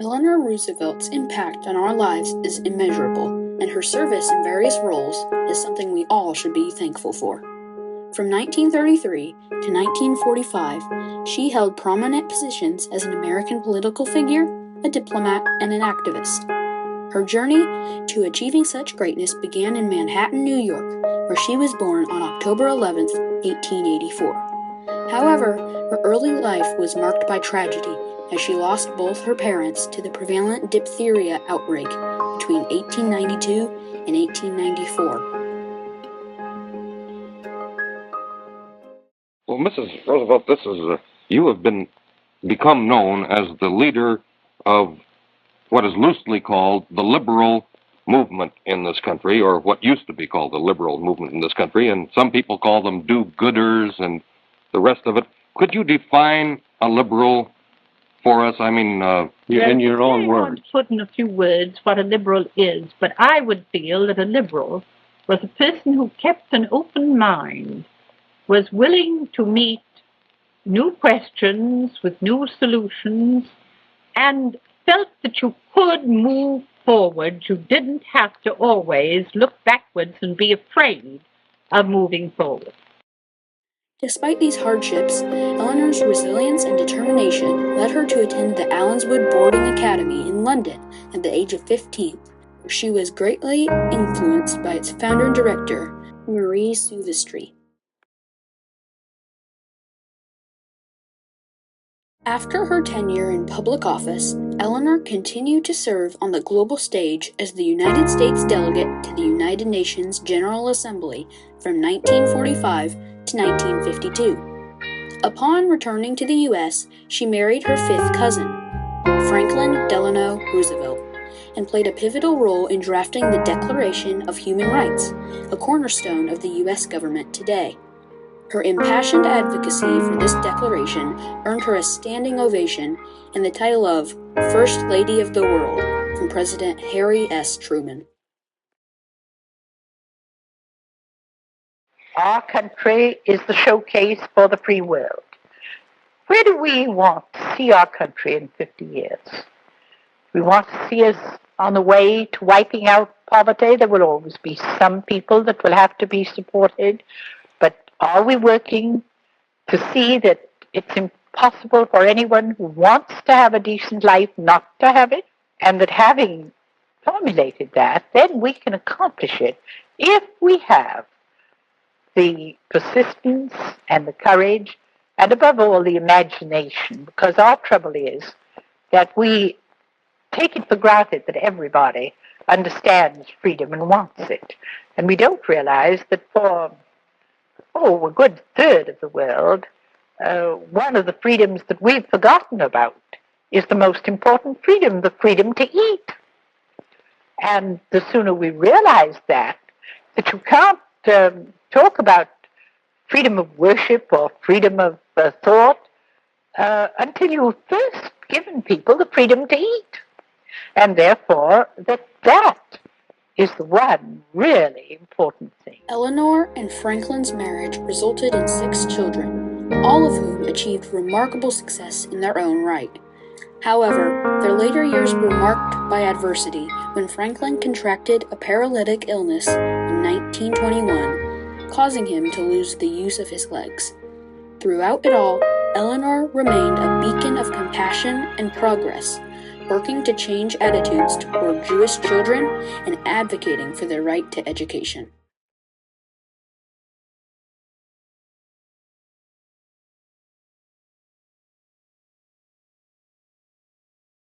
Eleanor Roosevelt's impact on our lives is immeasurable, and her service in various roles is something we all should be thankful for. From 1933 to 1945, she held prominent positions as an American political figure, a diplomat, and an activist. Her journey to achieving such greatness began in Manhattan, New York, where she was born on October 11, 1884. However, her early life was marked by tragedy, as she lost both her parents to the prevalent diphtheria outbreak between 1892 and 1894. Well, Mrs. Roosevelt, you have become known as the leader of what is loosely called the liberal movement in this country, or what used to be called the liberal movement in this country, and some people call them do-gooders and the rest of it. Could you define a liberal for us? I mean, in your own words. To put in a few words what a liberal is, but I would feel that a liberal was a person who kept an open mind, was willing to meet new questions with new solutions, and felt that you could move forward. You didn't have to always look backwards and be afraid of moving forward. Despite these hardships, Eleanor's resilience and determination led her to attend the Allenswood Boarding Academy in London at the age of 15, where she was greatly influenced by its founder and director, Marie Souvestry. After her tenure in public office, Eleanor continued to serve on the global stage as the United States delegate to the United Nations General Assembly from 1945 to 1952. Upon returning to the U.S., she married her fifth cousin, Franklin Delano Roosevelt, and played a pivotal role in drafting the Declaration of Human Rights, a cornerstone of the U.S. government today. Her impassioned advocacy for this declaration earned her a standing ovation and the title of First Lady of the World from President Harry S. Truman. Our country is the showcase for the free world. Where do we want to see our country in 50 years? We want to see us on the way to wiping out poverty. There will always be some people that will have to be supported, but are we working to see that it's impossible for anyone who wants to have a decent life not to have it? And that having formulated that, then we can accomplish it if we have the persistence and the courage, and above all, the imagination, because our trouble is that we take it for granted that everybody understands freedom and wants it. And we don't realize that for a good third of the world, one of the freedoms that we've forgotten about is the most important freedom, the freedom to eat. And the sooner we realize that you can't talk about freedom of worship or freedom of thought until you've first given people the freedom to eat. And therefore, that is the one really important thing. Eleanor and Franklin's marriage resulted in 6 children, all of whom achieved remarkable success in their own right. However, their later years were marked by adversity when Franklin contracted a paralytic illness in 1921, causing him to lose the use of his legs. Throughout it all, Eleanor remained a beacon of compassion and progress, working to change attitudes toward Jewish children and advocating for their right to education.